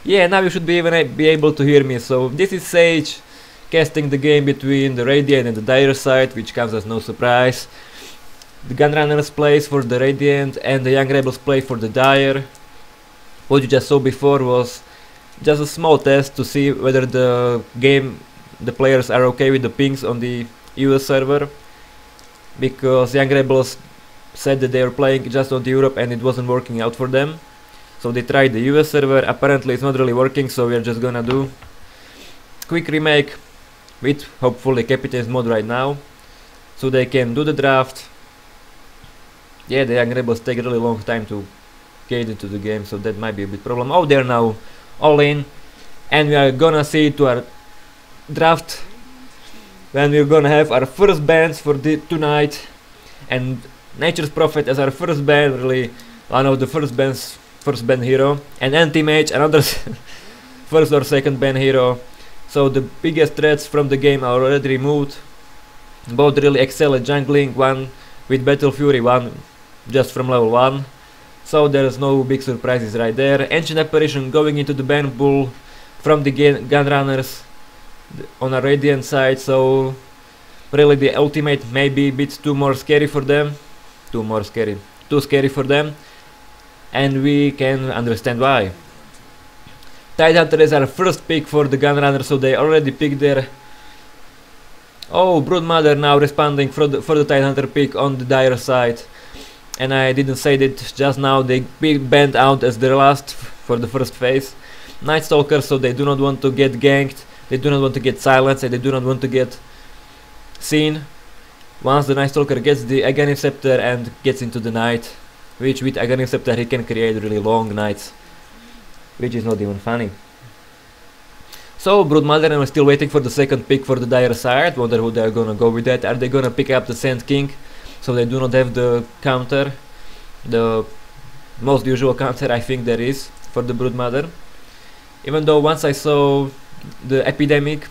Yeah, now you should be even be able to hear me. So this is Sage casting the game between the Radiant and the Dire side, which comes as no surprise. The Gunrunners plays for the Radiant and the youngRebels play for the Dire. What you just saw before was just a small test to see whether the players are okay with the pings on the US server, because youngRebels said that they were playing just on the Europe and it wasn't working out for them. So they tried the US server, apparently it's not really working, so we're just gonna do quick remake with hopefully Captain's mod right now, so they can do the draft. Yeah, the youngRebels take a really long time to get into the game, so that might be a bit problem. Oh, they're now all in, and we are gonna see to our draft when we're gonna have our first bands for tonight, and Nature's Prophet as our first band, really one of the first band hero, and Anti-Mage, another first or second band hero. So the biggest threats from the game are already removed. Both really excel at jungling, one with Battle Fury, one just from level 1. So there's no big surprises right there. Ancient Apparition going into the ban pool from the Gunrunners on a Radiant side, so really the ultimate may be a bit too scary for them, and we can understand why. Tidehunter is our first pick for the Gunrunners, so they already picked their... Oh, Broodmother now responding for the Tidehunter pick on the Dire side. And I didn't say that just now, they banned out as their last for the first phase. Night Stalker, so they do not want to get ganked, they do not want to get silenced, and they do not want to get seen. Once the Night Stalker gets the Aghanim Scepter and gets into the night, which with Aghanim Scepter he can create really long nights, which is not even funny. So Broodmother, and we're still waiting for the second pick for the Dire side. Wonder who they're gonna go with that. Are they gonna pick up the Sand King, so they do not have the counter, the most usual counter I think there is for the Broodmother? Even though once I saw the Epidemic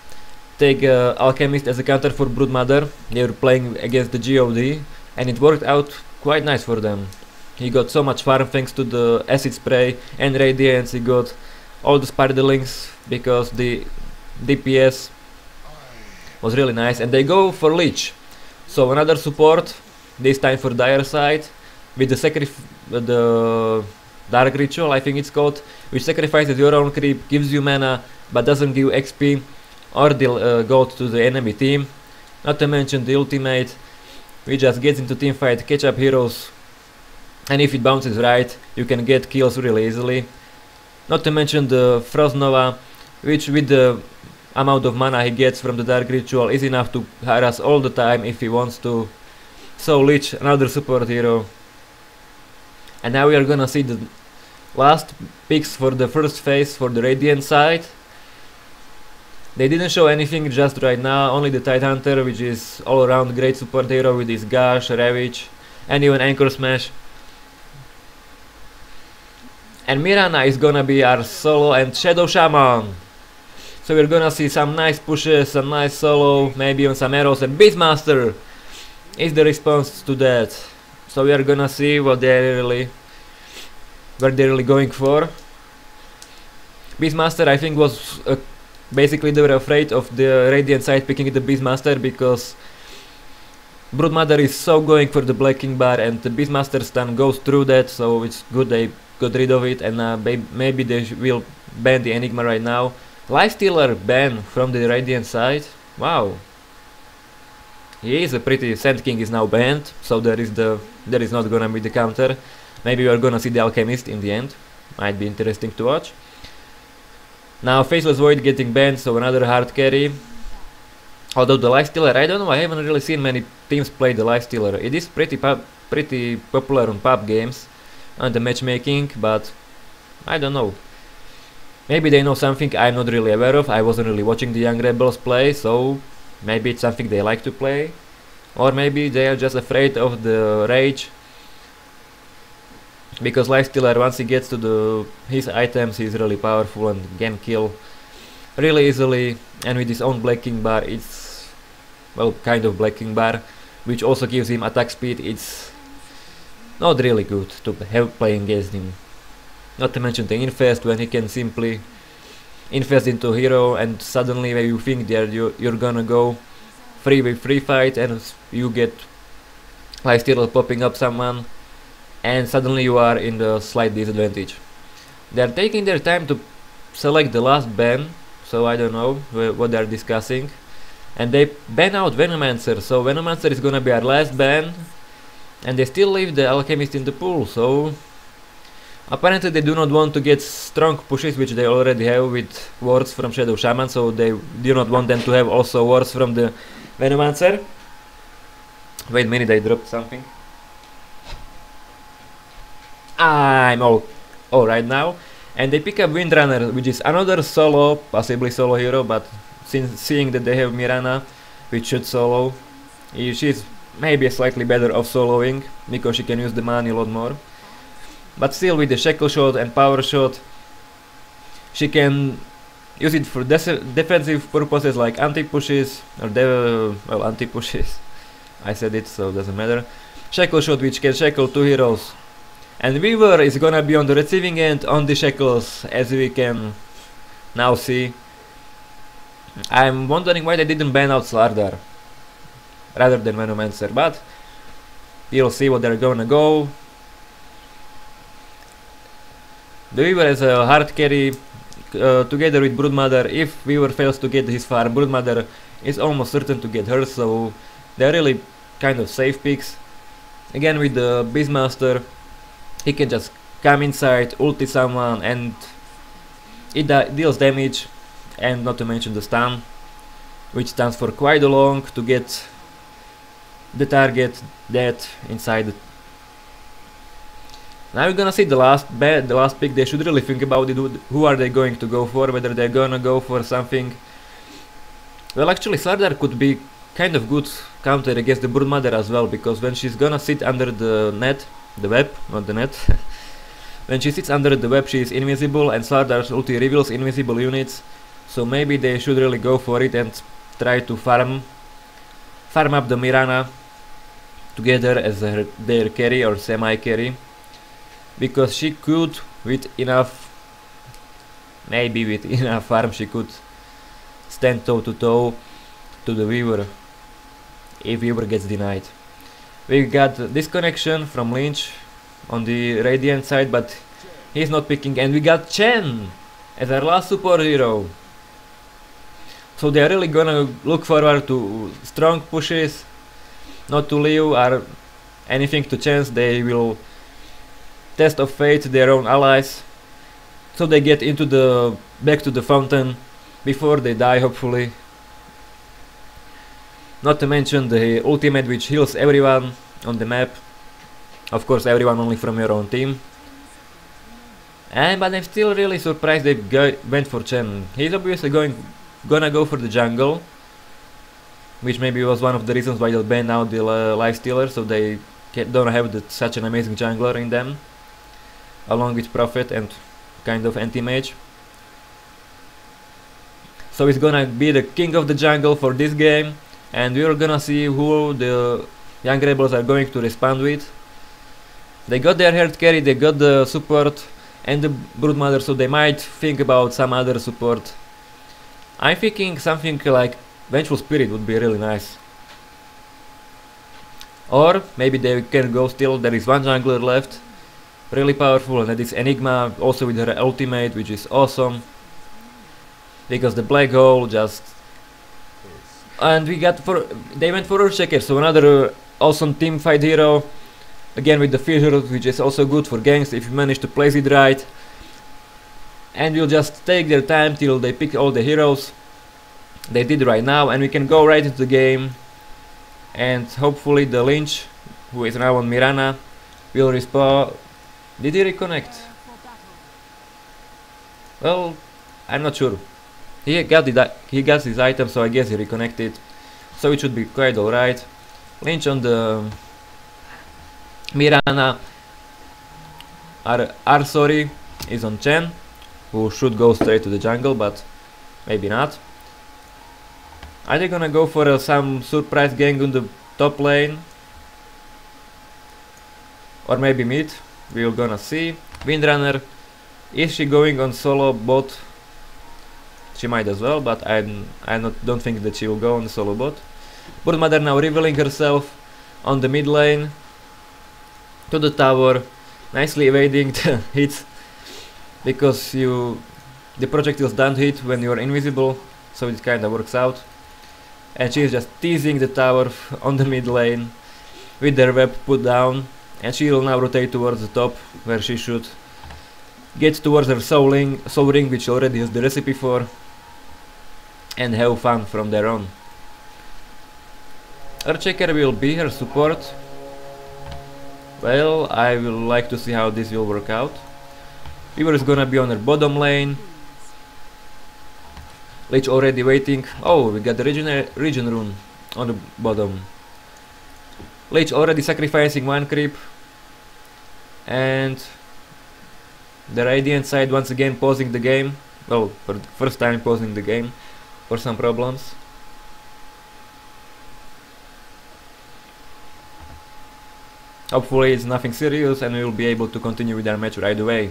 take Alchemist as a counter for Broodmother, they were playing against the GOD, and it worked out quite nice for them. He got so much farm thanks to the Acid Spray and Radiance. He got all the Spiderlings because the DPS was really nice, and they go for Leech. So another support, this time for Dire side, with the Dark Ritual, I think it's called, which sacrifices your own creep, gives you mana, but doesn't give XP or deal gold to the enemy team. Not to mention the ultimate, which just gets into teamfight, catch up heroes, and if it bounces right, you can get kills really easily. Not to mention the Frost Nova, which with the amount of mana he gets from the Dark Ritual is enough to harass all the time if he wants to. So Lich, another support hero. And now we are gonna see the last picks for the first phase for the Radiant side. They didn't show anything just right now, only the Tidehunter, which is all around great support hero with his Gash, Ravage, and even Anchor Smash. And Mirana is gonna be our solo and Shadow Shaman. So we're gonna see some nice pushes, some nice solo, maybe even some arrows, and Beastmaster is the response to that. So we are gonna see what they're really going for. Beastmaster, I think, was basically they were afraid of the Radiant side picking the Beastmaster because Broodmother is so going for the Black King bar, and the Beastmaster stun goes through that, so it's good they got rid of it, and maybe they will ban the Enigma right now. Lifestealer ban from the Radiant side. Wow. He is a pretty... Sand King is now banned, so there is not gonna be the counter. Maybe we are gonna see the Alchemist in the end. Might be interesting to watch. Now Faceless Void getting banned, so another hard carry. Although the Lifestealer, I don't know, I haven't really seen many teams play the Lifestealer. It is pretty popular on pub games and the matchmaking, but I don't know. Maybe they know something I'm not really aware of. I wasn't really watching the youngRebels play, so maybe it's something they like to play. Or maybe they are just afraid of the rage. Because Lifestealer, once he gets to his items, he's really powerful and can kill really easily. And with his own Black King bar, it's, well, kind of Black King bar, which also gives him attack speed. It's not really good to have playing against him. Not to mention the Infest, when he can simply invest into hero, and suddenly when you think that you're gonna go 3v3 fight and you get lifesteal popping up someone, and suddenly you are in the slight disadvantage. They're taking their time to select the last ban, so I don't know what they're discussing. And they ban out Venomancer, so Venomancer is gonna be our last ban, and they still leave the Alchemist in the pool, so apparently they do not want to get strong pushes, which they already have with wards from Shadow Shaman, so they do not want them to have also wards from the Venomancer. Wait a minute, I dropped something. I'm all right now. And they pick up Windrunner, which is another solo, possibly solo hero, but since seeing that they have Mirana, which should solo, she's maybe slightly better off soloing, because she can use the money a lot more. But still, with the Shackle Shot and Power Shot, she can use it for defensive purposes like anti-pushes, or well, anti-pushes. I said it, so it doesn't matter. Shackle Shot, which can shackle 2 heroes. And Weaver is gonna be on the receiving end on the shackles, as we can now see. I'm wondering why they didn't ban out Slardar rather than Venomancer, but we'll see what they're gonna go. The Weaver is a hard carry together with Broodmother. If Weaver fails to get his farm, Broodmother is almost certain to get hers, so they're really kind of safe picks. Again, with the Beastmaster, he can just come inside, ulti someone, and it deals damage, and not to mention the stun, which stuns for quite a long to get the target dead inside. Now we're gonna see the last pick. They should really think about it. Who are they going to go for? Whether they're gonna go for something. Well, actually, Slardar could be kind of good counter against the Broodmother as well, because when she's gonna sit under the net, the web, not the net. When she sits under the web, she is invisible, and Sardar's ulti reveals invisible units. So maybe they should really go for it and try to farm up the Mirana together as their carry or semi-carry, because she could, with enough, maybe with enough farm, she could stand toe to toe to the Weaver if Weaver gets denied. We got disconnection from Lynch on the Radiant side, but he's not picking, and we got Chen as our last support hero. So they're really gonna look forward to strong pushes, not to leave or anything to chance. They will test of fate their own allies, so they get into the back to the fountain before they die, hopefully. Not to mention the ultimate, which heals everyone on the map. Of course, everyone only from your own team. But I'm still really surprised they went for Chen. He's obviously gonna go for the jungle, which maybe was one of the reasons why they'll ban out the lifestealer, so they don't have such an amazing jungler in them, along with Prophet and kind of anti-mage. So he's gonna be the king of the jungle for this game, and we're gonna see who the youngRebels are going to respond with. They got their hard carry, they got the support and the Broodmother, so they might think about some other support. I'm thinking something like Vengeful Spirit would be really nice. Or maybe they can go still, there is one jungler left, really powerful, and that is Enigma, also with her ultimate, which is awesome. Because the Black Hole just... And they went for Earthshaker, so another awesome team fight hero. Again with the Fissure, which is also good for ganks if you manage to place it right. And we'll just take their time till they pick all the heroes. They did right now, and we can go right into the game. And hopefully the Lynch, who is now on Mirana, will respawn. Did he reconnect? Well, I'm not sure. He got his item, so I guess he reconnected. So it should be quite alright. Lynch on the Mirana. Arsori is on Chen, who should go straight to the jungle, but maybe not. Are they gonna go for some surprise gang on the top lane? Or maybe mid? We're gonna see. Windrunner, is she going on solo bot? She might as well, but don't think that she will go on the solo bot. Broodmother now revealing herself on the mid lane to the tower, nicely evading the hits, because the projectiles don't hit when you're invisible, so it kinda works out. And she's just teasing the tower on the mid lane with their web put down, and she will now rotate towards the top, where she should get towards her soul ring, which she already has the recipe for, and have fun from there on. Earthshaker will be her support. Well, I will like to see how this will work out. Weaver is gonna be on her bottom lane. Lich already waiting. Oh, we got the regen rune on the bottom. Lich already sacrificing one creep. And the Radiant side once again pausing the game. Well, for the first time pausing the game for some problems. Hopefully it's nothing serious and we will be able to continue with our match right away.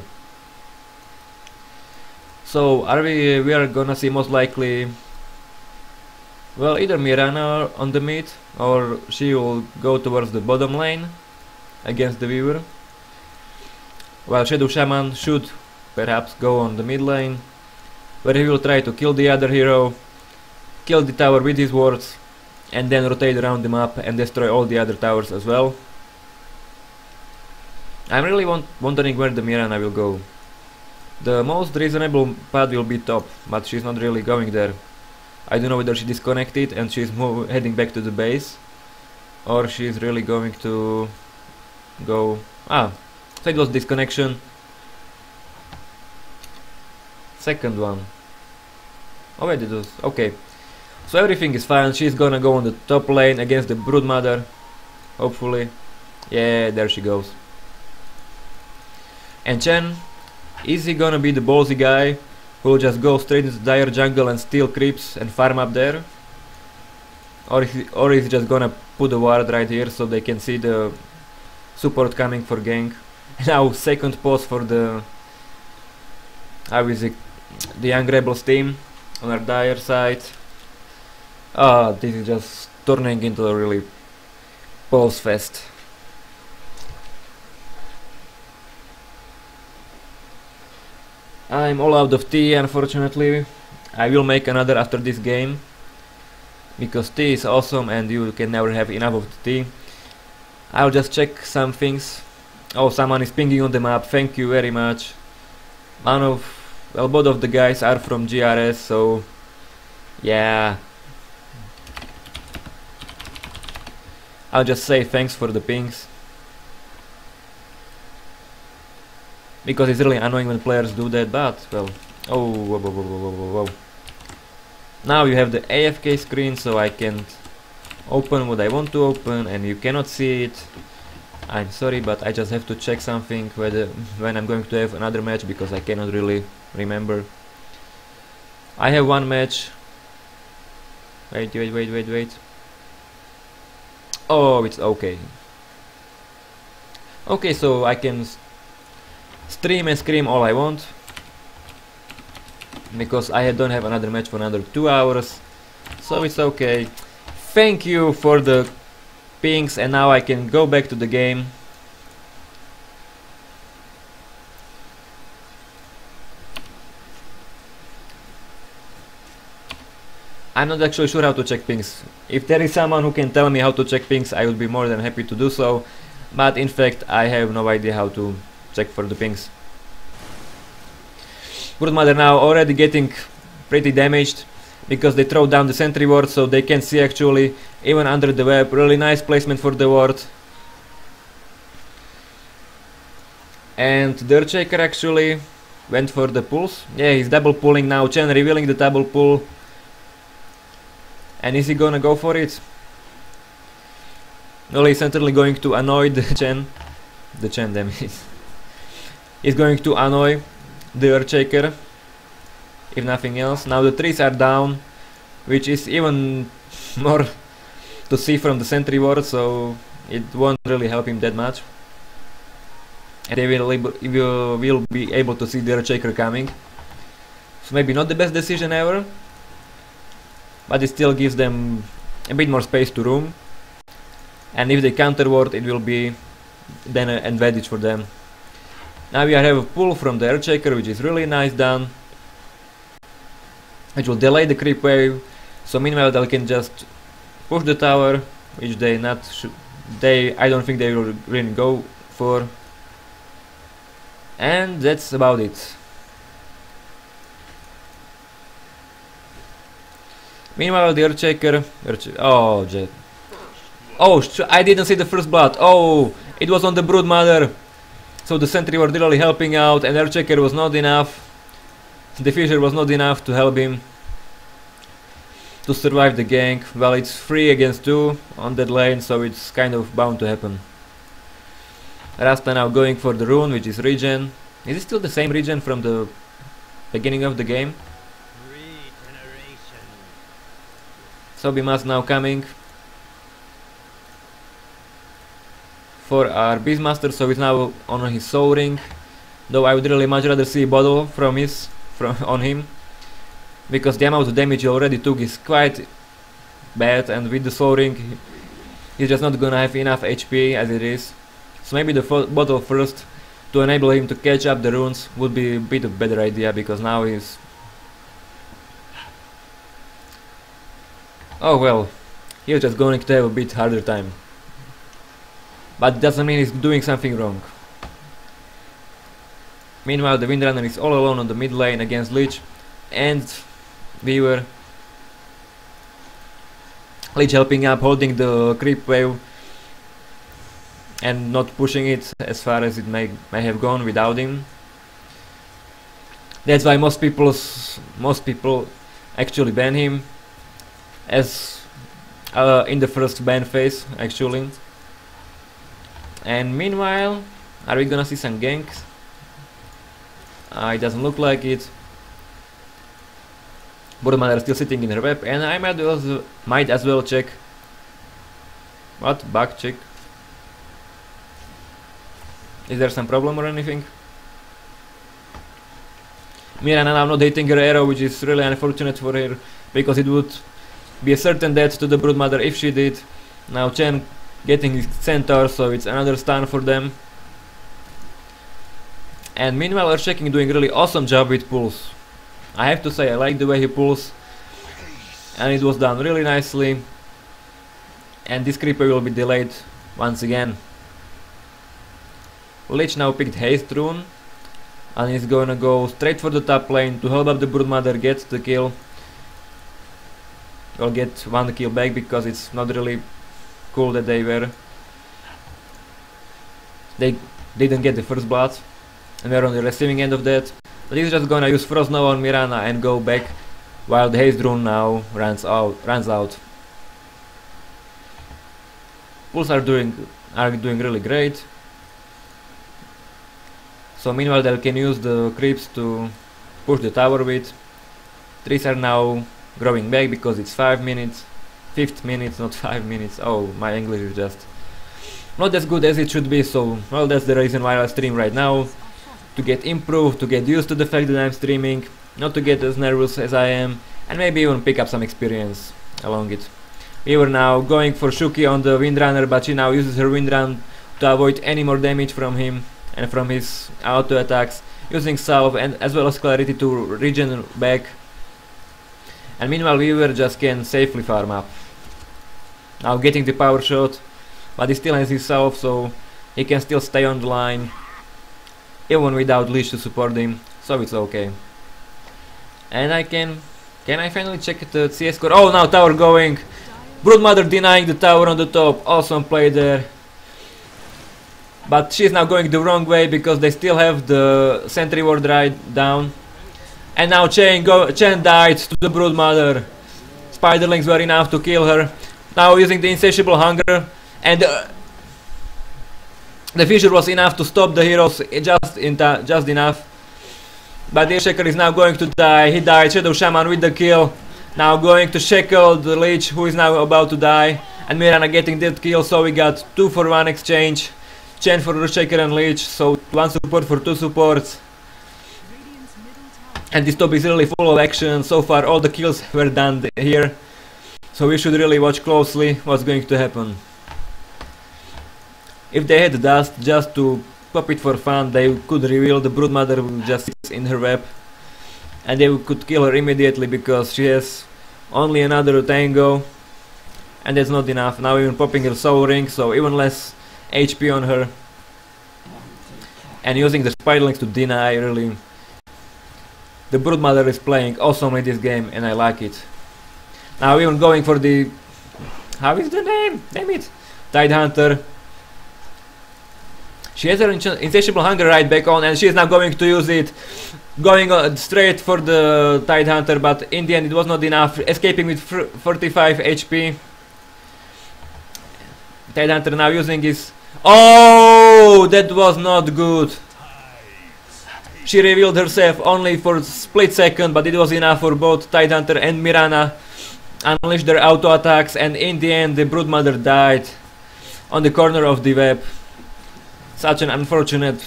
So we are gonna see most likely, well, either Mirana on the mid, or she will go towards the bottom lane against the Weaver, while Shadow Shaman should perhaps go on the mid lane, where he will try to kill the other hero, kill the tower with his wards, and then rotate around the map and destroy all the other towers as well. I'm really wondering where the Mirana will go. The most reasonable path will be top, but she's not really going there. I don't know whether she disconnected and she's heading back to the base, or she's really going to go... so it was disconnection. Second one. Oh wait, it was... okay. So everything is fine, she's gonna go on the top lane against the Broodmother. Hopefully. Yeah, there she goes. And Chen, is he gonna be the ballsy guy who will just go straight into the dire jungle and steal creeps and farm up there? Or is he just gonna put a ward right here so they can see the support coming for gank? Now second pause for the... how is it? The youngRebels team on our dire side. This is just turning into a really pause fest. I'm all out of tea, unfortunately. I will make another after this game, because tea is awesome and you can never have enough of the tea. I'll just check some things. Oh, someone is pinging on the map, thank you very much. Both of the guys are from GRS, so yeah. I'll just say thanks for the pings, because it's really annoying when players do that, but, well, oh, whoa. Now you have the AFK screen, so I can open what I want to open, and you cannot see it. I'm sorry, but I just have to check something when I'm going to have another match, because I cannot really remember. I have one match. Wait. Oh, it's okay. Okay, so I can stream and scream all I want, because I don't have another match for another 2 hours, so it's okay. Thank you for the pings, and now I can go back to the game. I'm not actually sure how to check pings. If there is someone who can tell me how to check pings, I would be more than happy to do so, but in fact I have no idea how to check for the pings. Broodmother now already getting pretty damaged, because they throw down the sentry ward, so they can see actually even under the web. Really nice placement for the ward. And the Earthshaker actually went for the pulls. Yeah, he's double pulling now. Chen revealing the double pull. And is he gonna go for it? Well, he's certainly going to annoy the Chen. The Chen, damn it. He's going to annoy the Earthshaker, if nothing else. Now the trees are down, which is even more to see from the sentry ward, so it won't really help him that much. And they will be able to see the Earthshaker coming. So maybe not the best decision ever, but it still gives them a bit more space to roam. And if they counter ward, it will be then an advantage for them. Now we have a pull from the Earthshaker, which is really nice done, which will delay the creep wave. So meanwhile they can just push the tower, which they I don't think they will really go for. And that's about it. Meanwhile the Earthshaker, I didn't see the first blood. Oh, it was on the Broodmother. So the sentry were really helping out, and Earthshaker was not enough. The Fisher was not enough to help him to survive the gank. Well, it's 3 against 2 on that lane, so it's kind of bound to happen. Rasta now going for the rune, which is regen. Is it still the same regen from the beginning of the game? So Bimas now coming for our Beastmaster, so he's now on his soul ring. Though I would really much rather see a bottle on him, because the amount of damage he already took is quite bad, and with the soul ring he's just not gonna have enough HP as it is. So maybe the bottle first to enable him to catch up the runes would be a bit of a better idea, because now he's... Oh well, he's just going to have a bit harder time. But it doesn't mean he's doing something wrong. Meanwhile the Windrunner is all alone on the mid lane against Lich and Weaver. Lich helping up, holding the creep wave and not pushing it as far as it may have gone without him. That's why most people actually ban him, as in the first ban phase actually. And meanwhile, are we gonna see some ganks? It doesn't look like it. Broodmother is still sitting in her web, and I might as well check. What? Bug check? Is there some problem or anything? Mirana now not hitting her arrow, which is really unfortunate for her, because it would be a certain death to the Broodmother if she did. Now Chen getting his centaur, so it's another stun for them. And meanwhile Earthshaker doing really awesome job with pulls. I have to say, I like the way he pulls, and it was done really nicely. And this creeper will be delayed once again. Lich now picked Haste Rune, and he's gonna go straight for the top lane to help up the Broodmother get the kill. Or get one kill back, because it's not really cool that they didn't get the first blood, and we're on the receiving end of that. But he's just gonna use Frost Nova on Mirana and go back, while the Haste Rune now runs out. Pulls are doing really great. So meanwhile they can use the creeps to push the tower with. Trees are now growing back because it's 5 minutes. 5th minute, not 5 minutes. Oh, my English is just not as good as it should be, so well, that's the reason why I stream right now. To get improved, to get used to the fact that I'm streaming, not to get as nervous as I am, and maybe even pick up some experience along it. We were now going for Shuki on the Windrunner, but she now uses her Windrun to avoid any more damage from him and from his auto attacks, using Salve and as well as Clarity to regen back. And meanwhile Weaver just can safely farm up. Now getting the power shot, but he still has his Salve, so he can still stay on the line even without Lich to support him, so it's okay. And can I finally check the CS score? Oh, now tower going. Broodmother denying the tower on the top. Awesome play there. But she's now going the wrong way because they still have the sentry ward right down. And now Chen died to the Broodmother. Spiderlings were enough to kill her. Now using the insatiable hunger, and the fissure was enough to stop the heroes just enough. But the Earthshaker is now going to die. He died. Shadow Shaman with the kill. Now going to shackle the Lich, who is now about to die. And Mirana getting that kill, so we got 2-for-1 exchange. Chen for Earthshaker and Lich, so 1 support for 2 supports. And this top is really full of action. So far all the kills were done here, so we should really watch closely what's going to happen. If they had dust just to pop it for fun, they could reveal the Broodmother just sits in her web, and they could kill her immediately because she has only another tango, and that's not enough. Now even popping her soul ring, so even less HP on her, and using the spiderlings to deny. Really, the Broodmother is playing awesomely this game, and I like it. Now even going for the, how is the name? Damn it, Tidehunter. She has her insatiable hunger right back on, and she is now going to use it, going straight for the Tidehunter, but in the end it was not enough, escaping with 45 HP. Tidehunter now using his... Oh, that was not good. She revealed herself only for a split second, but it was enough for both Tidehunter and Mirana. Unleashed their auto attacks, and in the end the Broodmother died on the corner of the web. Such an unfortunate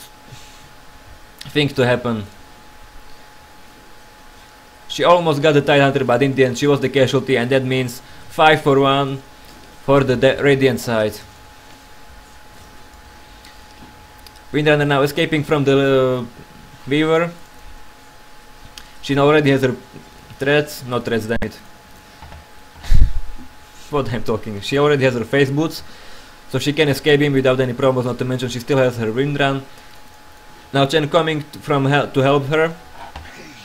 thing to happen. She almost got the Tidehunter, but in the end she was the casualty, and that means 5 for 1 for the Radiant side. Windrunner now escaping from the Weaver. She already has her threads, not threads, damn it. What I'm talking. She already has her face boots, so she can escape him without any problems, not to mention she still has her Windrun. Now Chen coming to help her,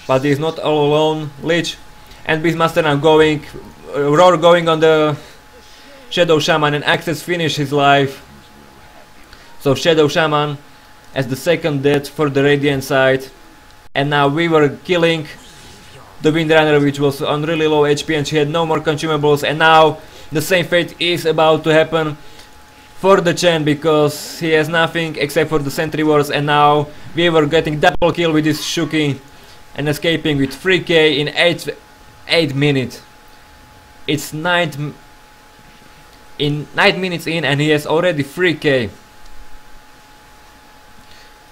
but he's not all alone. Lich and Beastmaster now going, Roar going on the Shadow Shaman, and Access finish his life. So Shadow Shaman as the second death for the Radiant side, and now we were killing the Windrunner, which was on really low HP, and she had no more consumables, and now the same fate is about to happen for the Chen, because he has nothing except for the Sentry Wars, and now we were getting double kill with this Shuki and escaping with 3k in 8 minutes. It's 9 minutes in, and he has already 3k.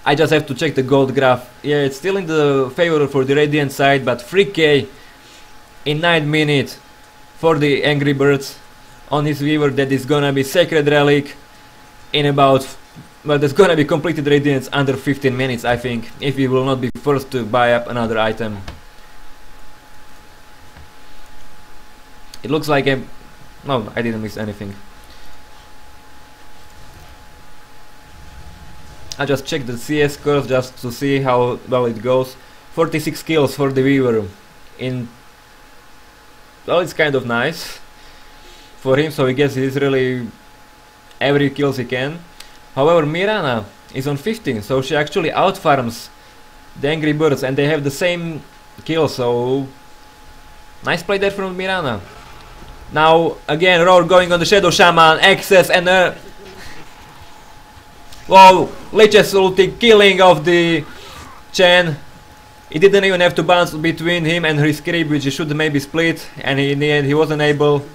I just have to check the gold graph. Yeah, it's still in the favor for the Radiant side, but 3k in 9 minutes for the Angry Birds on his Weaver. That is gonna be Sacred Relic in about, well, that's gonna be completed Radiance under 15 minutes, I think, if he will not be forced to buy up another item. It looks like a... no, I didn't miss anything. I just checked the CS scores just to see how well it goes. 46 kills for the Weaver in... well, it's kind of nice for him, so he gets his really every kills he can. However, Mirana is on 15, so she actually outfarms the Angry Birds, and they have the same kills, so nice play there from Mirana. Now again Roar going on the Shadow Shaman, Access, and whoa, Lich's ulti killing of the Chen. He didn't even have to bounce between him and his creep, which he should maybe split, and in the end he wasn't able.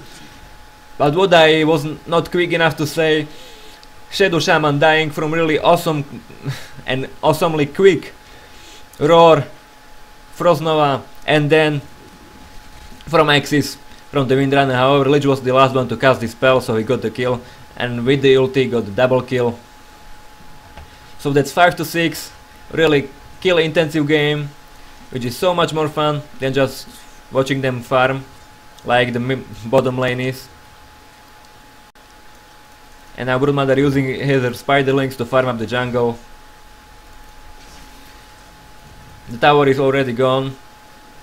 But what I was not quick enough to say, Shadow Shaman dying from really awesome and awesomely quick Roar, Frost Nova, and then from Axis from the Windrunner. However, Lich was the last one to cast the spell, so he got the kill, and with the ulti got the double kill. So that's 5 to 6, really kill intensive game, which is so much more fun than just watching them farm like the bottom lane is. And now Broodmother using his spiderlings to farm up the jungle. The tower is already gone,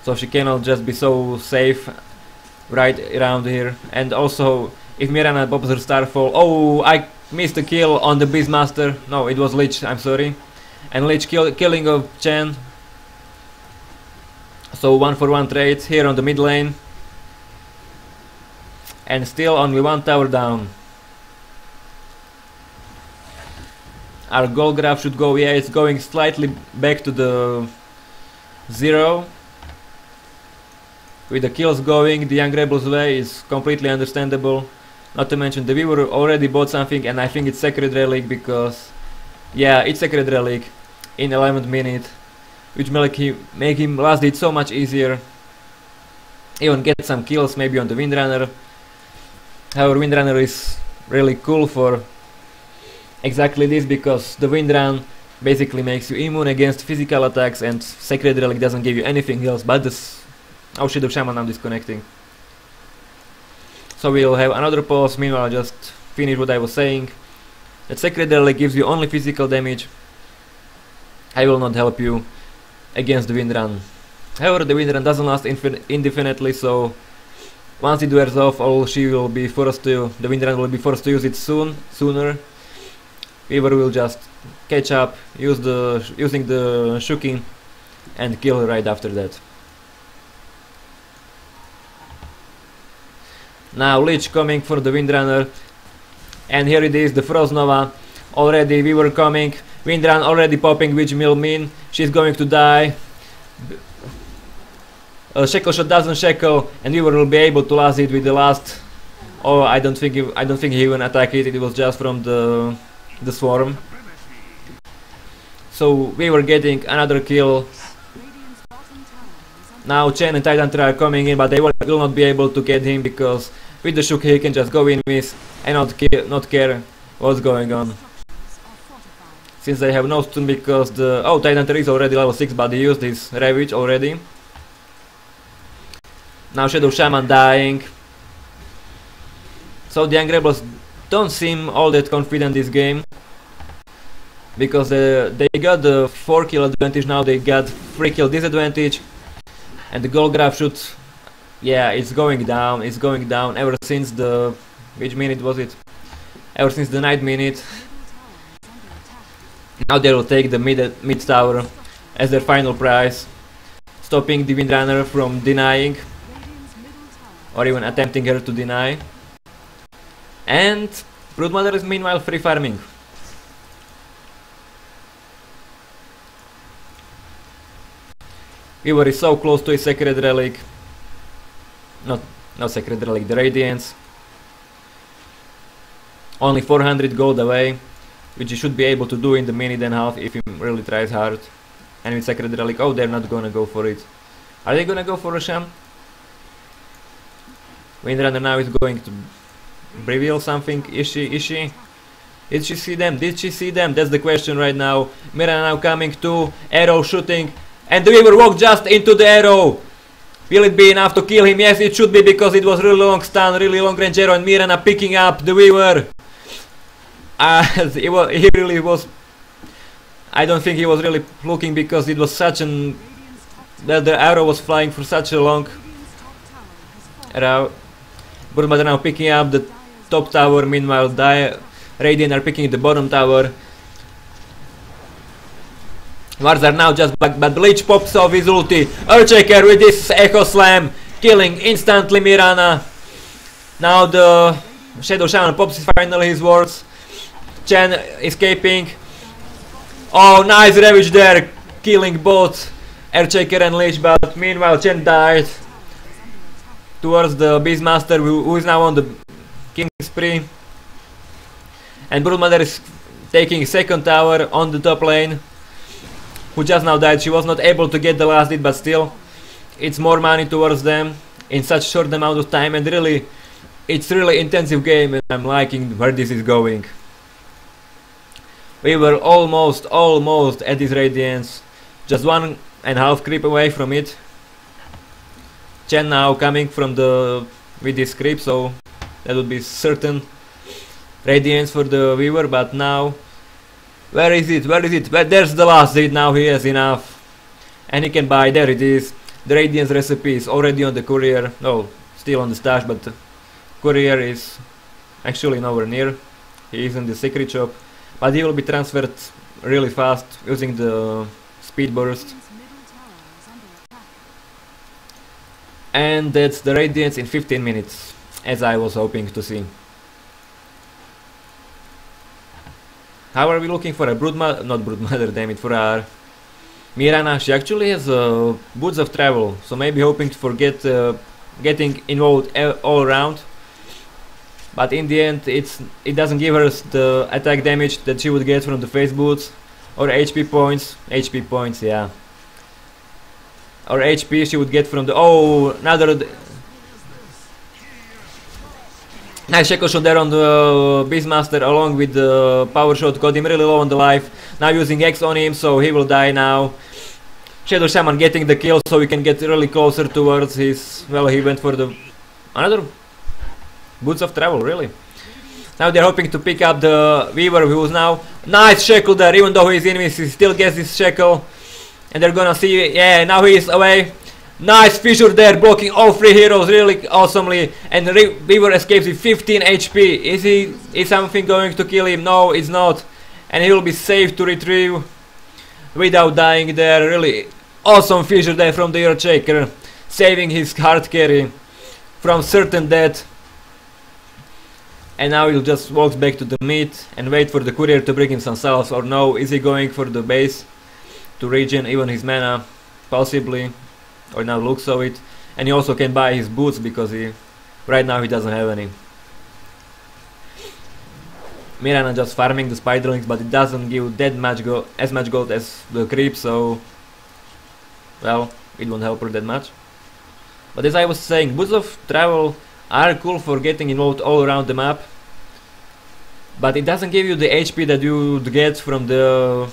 so she cannot just be so safe right around here. And also, if Mirana pops her Starfall... oh, I missed a kill on the Beastmaster. No, it was Lich, I'm sorry. And Lich killing of Chen. So 1-for-1 trade here on the mid lane. And still only one tower down. Our gold graph should go, yeah, it's going slightly back to the 0. With the kills going the youngRebels way is completely understandable. Not to mention the Weaver already bought something, and I think it's Sacred Relic, because yeah, it's Sacred Relic in 11th minute which make him last hit so much easier. Even get some kills maybe on the Windrunner. However, Windrunner is really cool for exactly this, because the Windrun basically makes you immune against physical attacks, and Sacred Relic doesn't give you anything else but this. Oh shit, the Shaman, I'm disconnecting. So we'll have another pause. Meanwhile, just finish what I was saying. That Sacred Relic gives you only physical damage. I will not help you against the Windrun. However, the Windrun doesn't last indefinitely, so once it wears off, the Windrun will be forced to use it sooner. Weaver will just catch up, using the Shukin, and kill right after that. Now Lich coming for the Windrunner, and here it is, the Frost Nova. Already Weaver coming, Windrun already popping, which will mean she's going to die. Shackle shot doesn't shackle, and Weaver will be able to last it with the last. Oh, I don't think he even attacked it. It was just from the swarm. So we were getting another kill. Now Chen and Titan are coming in, but they will not be able to get him, because with the Shuki he can just go in with and not care what's going on. Since they have no stun, because Titan is already level 6, but he used his Ravage already. Now Shadow Shaman dying. So the youngRebels don't seem all that confident this game, because they got the 4 kill advantage, now they got 3 kill disadvantage, and the gold graph should, yeah, it's going down ever since the, which minute was it? Ever since the 9th minute. Now they will take the mid tower as their final prize, stopping the Windrunner from denying, or even attempting her to deny. And Broodmother is meanwhile free farming. Weaver is so close to his Sacred Relic. Not Sacred Relic, the Radiance. Only 400 gold away, which he should be able to do in the minute and a half if he really tries hard. And with Sacred Relic, oh, they're not gonna go for it. Are they gonna go for a Sham? Windrunner now is going to reveal something. Is she? Did she see them? That's the question right now. Mirana now coming to, arrow shooting, and the Weaver walked just into the arrow. Will it be enough to kill him? Yes, it should be, because it was really long stun, really long range arrow, and Mirana picking up the Weaver. He really was. I don't think he was really looking, because it was such an. The arrow was flying for such a long arrow. Broodmother now picking up the top tower, meanwhile Radiant are picking the bottom tower. Wards are now just back, but Bleach pops off his ulti. Earthshaker with this Echo Slam, killing instantly Mirana. Now the Shadow Shaman pops finally his wards. Chen escaping. Oh, nice Ravage there, killing both Earthshaker and Lich, but meanwhile Chen died towards the Beastmaster, who is now on the King spree. And Broodmother is taking second tower on the top lane, who just now died. She was not able to get the last hit, but still, it's more money towards them in such short amount of time, and really, it's really intensive game, and I'm liking where this is going. We were almost at this Radiance, just 1.5 creep away from it. Chen now coming from with this creep, so that would be certain Radiance for the Weaver, but now where is it? There's the last hit. Now he has enough, and he can buy. There it is. The Radiance recipe is already on the courier. No, still on the stash, but the courier is actually nowhere near. He is in the secret shop, but he will be transferred really fast using the speed burst. And that's the Radiance in 15 minutes, as I was hoping to see. How are we looking for a Broodmother, damn it, for our Mirana? She actually has Boots of Travel, so maybe hoping to forget getting involved all around. But in the end, it doesn't give her the attack damage that she would get from the face boots or HP points. HP points, yeah. or HP she would get from the... Oh, another... Nice shackle shot there on the Beastmaster along with the power shot, got him really low on the life. Now using X on him, so he will die now. Shadow Shaman getting the kill, so we can get really closer towards his... Well, he went for the... Another Boots of Travel, really. Now they're hoping to pick up the Weaver, who's now... Nice shackle there, even though he's enemy, he still gets his shackle. And they're gonna see... Yeah, now he is away. Nice fissure there, blocking all 3 heroes really awesomely. And Weaver escapes with 15 HP. Is something going to kill him? No, it's not. And he will be safe to retrieve without dying there. Really awesome fissure there from the Earthshaker, saving his hard carry from certain death. And now he'll just walk back to the meat and wait for the courier to bring him some salves. Or no, is he going for the base to regen even his mana? Possibly. Or now looks so it. And he also can buy his boots because right now he doesn't have any. Mirana just farming the spiderlings, but it doesn't give that much as much gold as the creep, so well, it won't help her that much. But as I was saying, boots of travel are cool for getting involved all around the map, but it doesn't give you the HP that you would get from the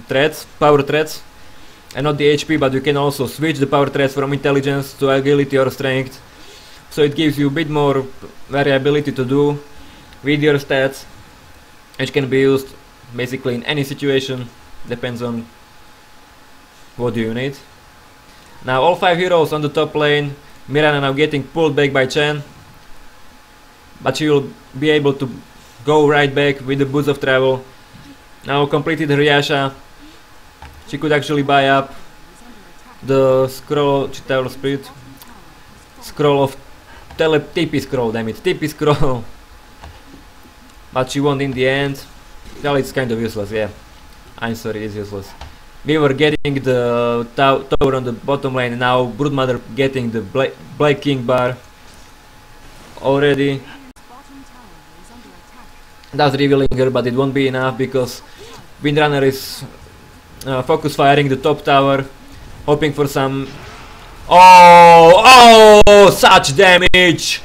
threats, power threats. And not the HP, but you can also switch the power threats from intelligence to agility or strength. So it gives you a bit more variability to do with your stats, which can be used basically in any situation, depends on what do you need. Now all 5 heroes on the top lane. Mirana now getting pulled back by Chen, but she will be able to go right back with the Boots of Travel. Now completed her Yasha. She could actually buy up the scroll, scroll of TP scroll, damn it, TP scroll. But she won in the end. Well, it's kind of useless, yeah. I'm sorry, it's useless. We were getting the tower on the bottom lane, and now Broodmother getting the Black King bar already. That's revealing her, but it won't be enough because Windrunner is focus firing the top tower, hoping for some... Oh, such damage!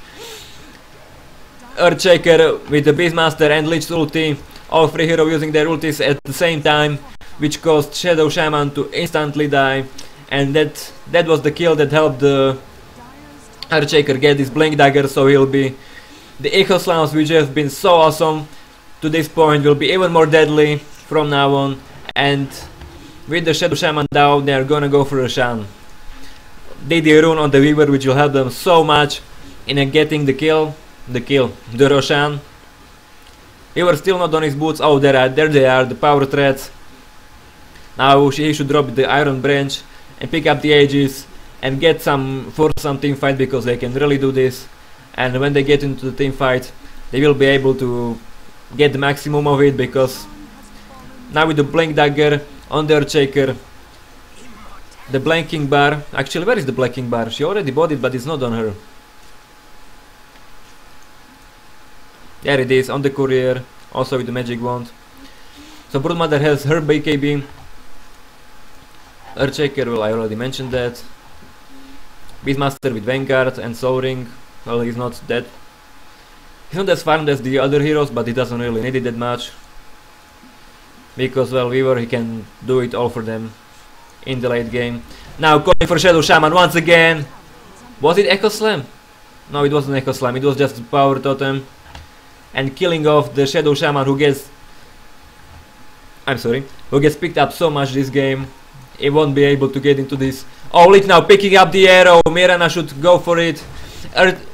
Earthshaker with the Beastmaster and Lich's ulti, all 3 heroes using their ultis at the same time, which caused Shadow Shaman to instantly die, and that was the kill that helped the Earthshaker get this Blink Dagger, so he'll be... The Echo Slams, which have been so awesome to this point, will be even more deadly from now on, and with the Shadow Shaman down, they are gonna go for a Shan. DD rune on the Weaver, which will help them so much in getting the kill, the Roshan. Weaver still not on his boots. Oh, there they are, the power threats. Now he should drop the Iron Branch and pick up the Aegis and get some team fight, because they can really do this. And when they get into the team fight, they will be able to get the maximum of it, because now with the Blink Dagger on the Earthshaker, the blanking bar. Actually, where is the blanking bar? She already bought it, but it's not on her. There it is, on the courier, also with the magic wand. So Broodmother has her BKB. Earthshaker, well, I already mentioned that. Beastmaster with Vanguard and Soul Ring. Well, he's not that... He's not as farmed as the other heroes, but he doesn't really need it that much. Because, well, Weaver, he can do it all for them in the late game. Now going for Shadow Shaman once again. Was it Echo Slam? No, it wasn't Echo Slam, it was just Power Totem. And killing off the Shadow Shaman, who gets... who gets picked up so much this game. He won't be able to get into this. Oh, Lich now picking up the arrow. Mirana should go for it.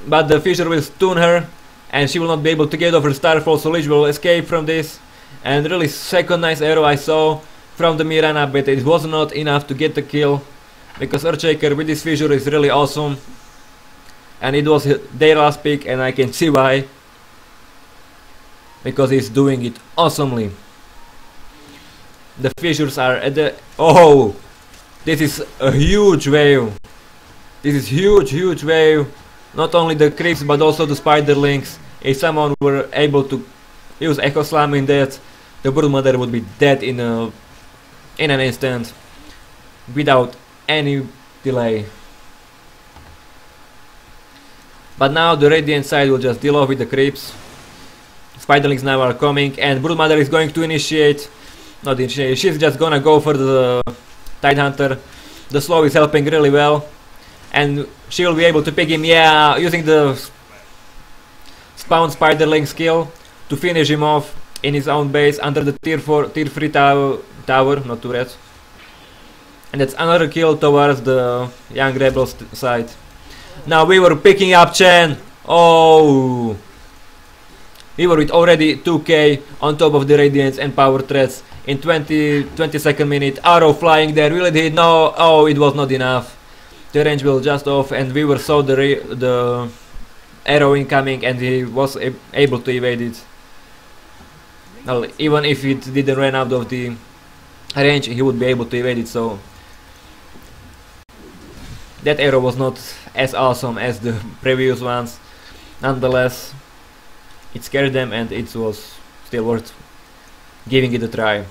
But the Fissure will stun her, and she will not be able to get over Starfall, so Lich will escape from this. And really second nice arrow I saw from the Mirana, but it was not enough to get the kill, because Earthshaker with this Fissure is really awesome. And it was their last pick, and I can see why. Because he's doing it awesomely. The Fissures are at the... Oh! This is a huge wave. This is huge wave. Not only the creeps, but also the spiderlings. If someone were able to use Echo Slam in that, the Broodmother would be dead in an instant, without any delay. But now the Radiant side will just deal off with the creeps. Spiderlings now are coming, and Broodmother is going to initiate. Not initiate, she's just gonna go for the Tidehunter. The slow is helping really well, and she will be able to pick him, yeah, using the spawn Spiderling skill to finish him off in his own base under the tier 3 tower, not turret. And that's another kill towards the Young Rebels side. Now we were picking up Chen. Oh, we were with already 2k on top of the Radiance and power threats in 22nd minute. Arrow flying there, really did no. Oh, it was not enough. The range will just off, and we were saw the arrow incoming, and he was able to evade it. Well, even if it didn't run out of the range, he would be able to evade it. So that arrow was not as awesome as the previous ones. Nonetheless, it scared them, and it was still worth giving it a try.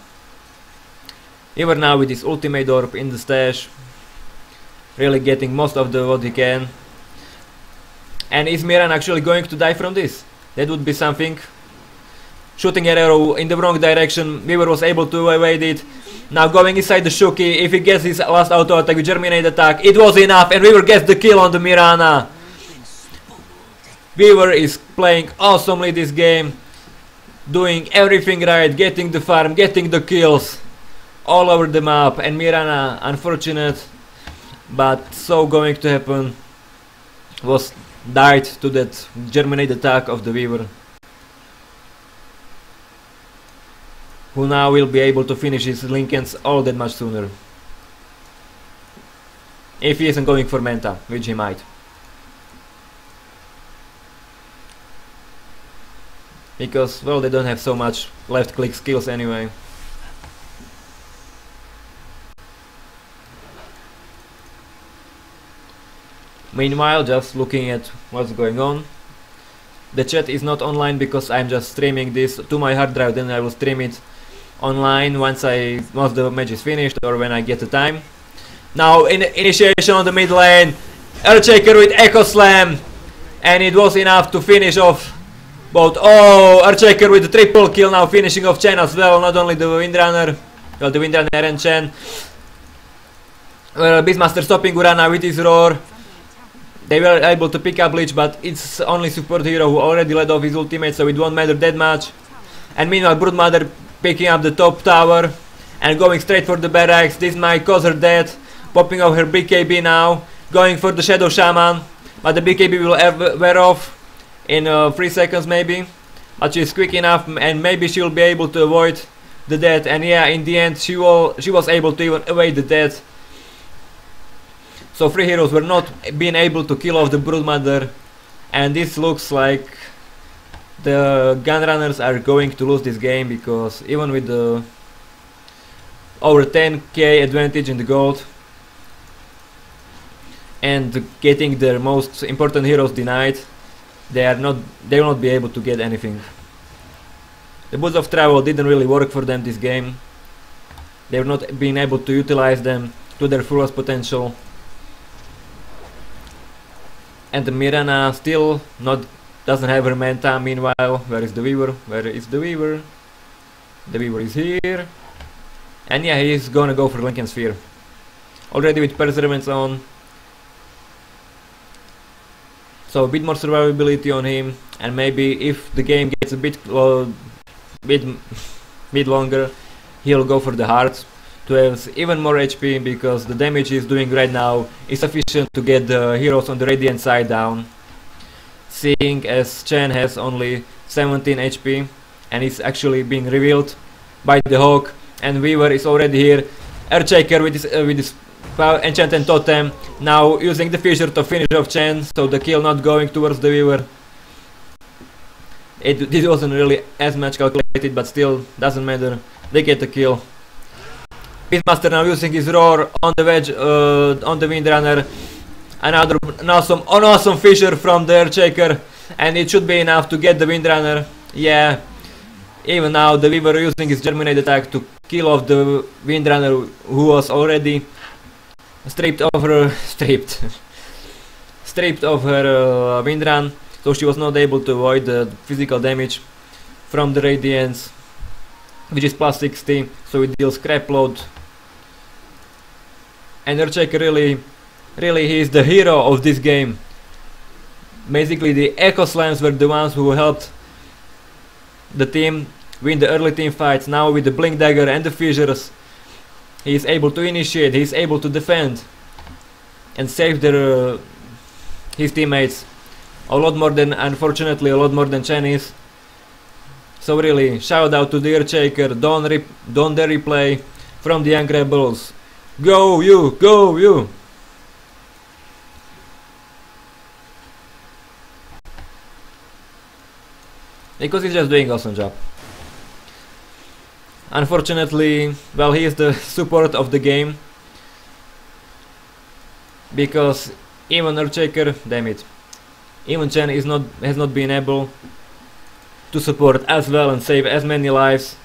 Even now with his ultimate orb in the stash, really getting most of what he can. And is Miran actually going to die from this? That would be something. Shooting an arrow in the wrong direction, Weaver was able to evade it. Now going inside the Shuki, if he gets his last auto attack with Germinate attack, it was enough, and Weaver gets the kill on the Mirana. Weaver is playing awesomely this game, doing everything right, getting the farm, getting the kills all over the map, and Mirana, unfortunate, but so going to happen, was died to that Germinate attack of the Weaver, who now will be able to finish his Lincolns all that much sooner. If he isn't going for Manta, which he might. Because, well, they don't have so much left click skills anyway. Meanwhile, just looking at what's going on. The chat is not online because I'm just streaming this to my hard drive, then I will stream it online once the match is finished or when I get the time. Now initiation on the mid lane, Earthshaker with Echo Slam, and it was enough to finish off both. Oh, Earthshaker with the triple kill, now finishing off Chen as well, not only the Windrunner, well, the Windrunner and Chen. Beastmaster stopping Urana with his roar. They were able to pick up Lich, but it's only support hero who already led off his ultimate, so it won't matter that much. And meanwhile, Broodmother picking up the top tower and going straight for the barracks. This might cause her death. Popping off her BKB now, going for the Shadow Shaman, but the BKB will wear off in 3 seconds maybe. But she's quick enough, and maybe she'll be able to avoid the death. And yeah, in the end, she was able to even evade the death. So 3 heroes were not being able to kill off the Broodmother, and this looks like the Gunrunners are going to lose this game, because even with the over 10k advantage in the gold and getting their most important heroes denied, they will not be able to get anything. The Boots of Travel didn't really work for them this game. They were not being able to utilize them to their fullest potential. And the Mirana still doesn't have her Manta. Meanwhile, where is the Weaver? Where is the Weaver? The Weaver is here. And yeah, he's gonna go for Lincoln Sphere. Already with Perseverance on. So a bit more survivability on him. And maybe if the game gets a bit longer, he'll go for the hearts to have even more HP, because the damage he's doing right now is sufficient to get the heroes on the Radiant side down. Seeing as Chen has only 17 HP and is actually being revealed by the Hawk, and Weaver is already here. Earthshaker with his Enchanted Totem, now using the Fissure to finish off Chen, so the kill not going towards the Weaver. It wasn't really as much calculated, but still doesn't matter, they get the kill. Beastmaster now using his roar on the wedge, on the Windrunner. An awesome Fissure from the Earthshaker, and it should be enough to get the Windrunner. Yeah, even now the Weaver using his Germinate attack to kill off the Windrunner, who was already stripped of her stripped of her wind run, so she was not able to avoid the physical damage from the radiance, which is plus 60, so it deals crap load. And Earthshaker really he is the hero of this game. Basically the Echo Slams were the ones who helped the team win the early team fights. Now with the Blink Dagger and the Fissures, he is able to initiate, he is able to defend and save their his teammates a lot more than, unfortunately, a lot more than Chen is. So really, shout out to the Earthshaker, don't dare replay from the Young Rebels. Go you, go you! Because he's just doing awesome job. Unfortunately, well, he is the support of the game, because even Earthshaker, damn it, even Chen has not been able to support as well and save as many lives.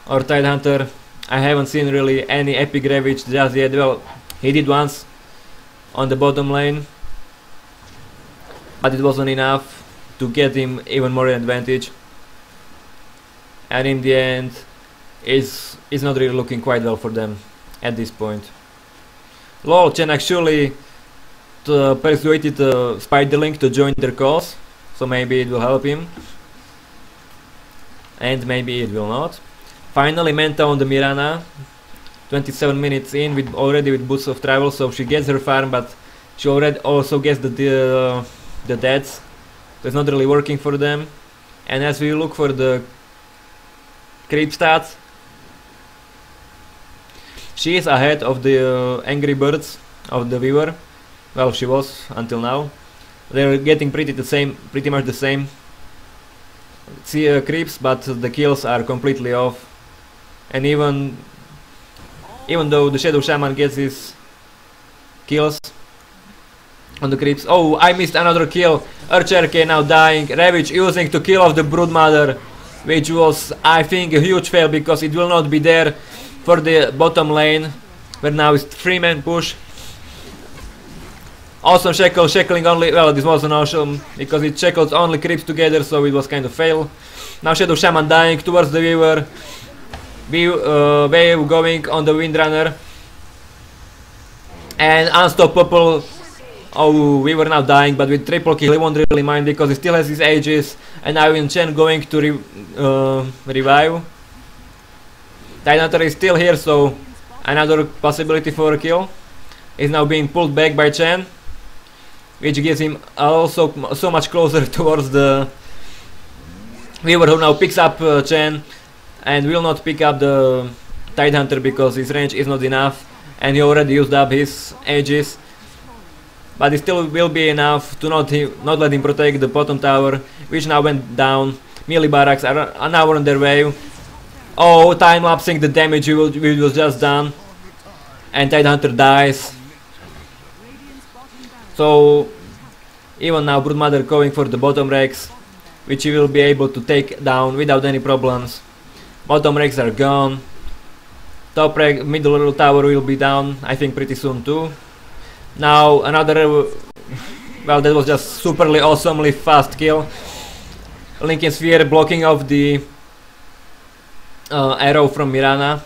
Or Tidehunter, I haven't seen really any epic ravage just yet. Well, he did once on the bottom lane, but it wasn't enough to get him even more advantage. And in the end, it's not really looking quite well for them at this point. Lol, Chen actually persuaded Spiderling to join their cause, so maybe it will help him. And maybe it will not. Finally, Menta on the Mirana, 27 minutes in, already with Boots of Travel, so she gets her farm, but she already also gets the deaths, so it's not really working for them. And as we look for the creep stats, she is ahead of the Angry Birds of the viewer. Well, she was until now. They're getting pretty much the same creeps, but the kills are completely off. And even though the Shadow Shaman gets his kills on the creeps. Oh, I missed another kill. Earthshaker now dying. Ravage using to kill off the Broodmother, which was, I think, a huge fail, because it will not be there for the bottom lane, where now is 3-man push. Awesome shackling only, well, this wasn't awesome because it shackled only creeps together, so it was kind of fail. Now Shadow Shaman dying towards the Weaver. Wave going on the Windrunner. And Unstoppable. Oh, Weaver now dying, but with triple kill he won't really mind because he still has his Aegis. And now in Chen going to revive. Tidehunter is still here, so another possibility for a kill is now being pulled back by Chen, which gives him also so much closer towards the Weaver, who now picks up Chen and will not pick up the Tidehunter because his range is not enough and he already used up his Aegis. But it still will be enough to not let him protect the bottom tower, which now went down. Melee barracks are now on their way. Oh, time-lapsing the damage which was just done. And Tidehunter dies. So even now Broodmother going for the bottom racks, which he will be able to take down without any problems. Bottom racks are gone. Top rack, middle tower will be down, I think, pretty soon too. Now another, well, that was just superly awesomely fast kill. Linking Sphere blocking off the arrow from Mirana,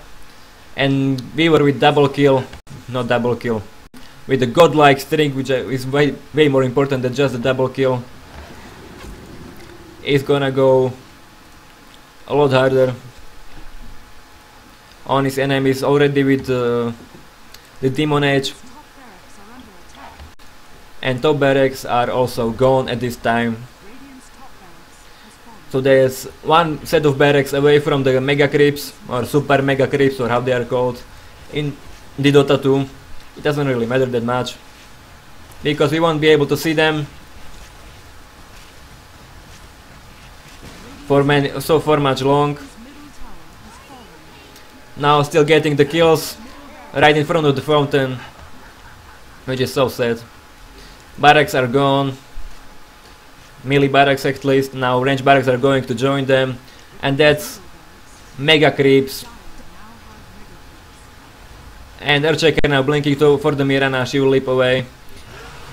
and Weaver with double kill, not double kill, with a godlike string, which is way more important than just the double kill. Is gonna go a lot harder on his enemies already with the Demon Edge. And top barracks are also gone at this time. So there's one set of barracks away from the mega creeps, or super mega creeps, or how they are called in the Dota 2. It doesn't really matter that much, because we won't be able to see them for much long. Now still getting the kills right in front of the fountain, which is so sad. Barracks are gone. Melee barracks at least. Now range barracks are going to join them, and that's mega creeps And Earthshaker now blinking for the Mirana, she will leap away.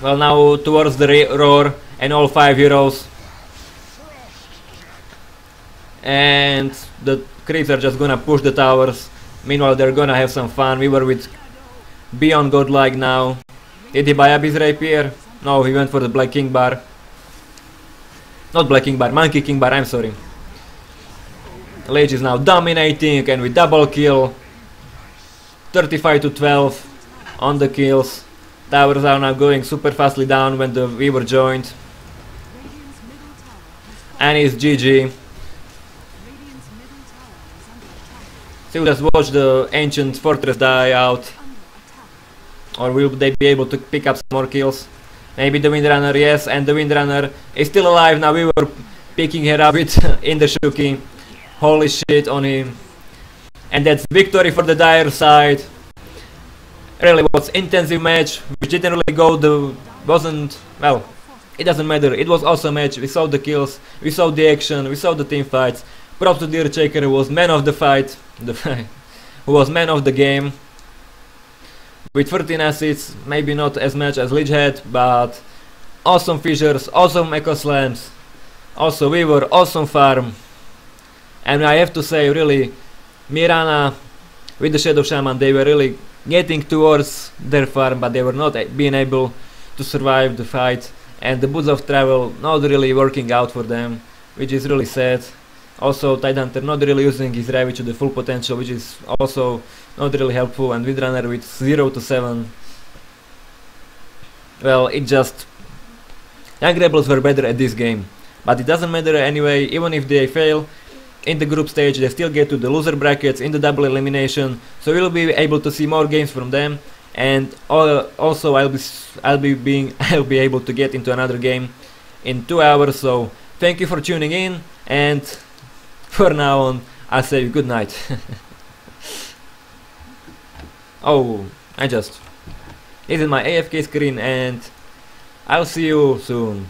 Well, now towards the roar and all 5 heroes. And the creeps are just gonna push the towers. Meanwhile, they're gonna have some fun. We were with Beyond Godlike now. Did he buy up his rapier? No, he went for the Black King bar. Not Black King bar, Monkey King bar, I'm sorry. Lich is now dominating and with double kill. 35 to 12 on the kills. Towers are now going super fastly down when the Weaver joined. And it's GG. So we'll just watch the ancient fortress die out. Or will they be able to pick up some more kills? Maybe the Windrunner, yes, and the Windrunner is still alive. Now we were picking her up with Indershuki. Holy shit on him. And that's victory for the Dire side. Really was intensive match, which didn't really go well, it doesn't matter. It was awesome match. We saw the kills, we saw the action, we saw the team fights. Props to the Earthshaker, who was man of the fight, who was man of the game. With 13 assists, maybe not as much as Lich had, but awesome fissures, awesome echo slams, also Weaver, awesome farm. And I have to say, really, Mirana with the Shadow Shaman, they were really getting towards their farm, but they were not being able to survive the fight. And the Boots of Travel not really working out for them, which is really sad. Also, Tidehunter not really using his Ravage to the full potential, which is also not really helpful. And Windrunner with 0 to 7. Well, it just... youngRebels were better at this game. But it doesn't matter anyway, even if they fail in the group stage, they still get to the loser brackets in the double elimination. So we'll be able to see more games from them. And also I'll be able to get into another game in 2 hours. So thank you for tuning in, and for now on I'll say good night. Oh, this is my AFK screen, and I'll see you soon.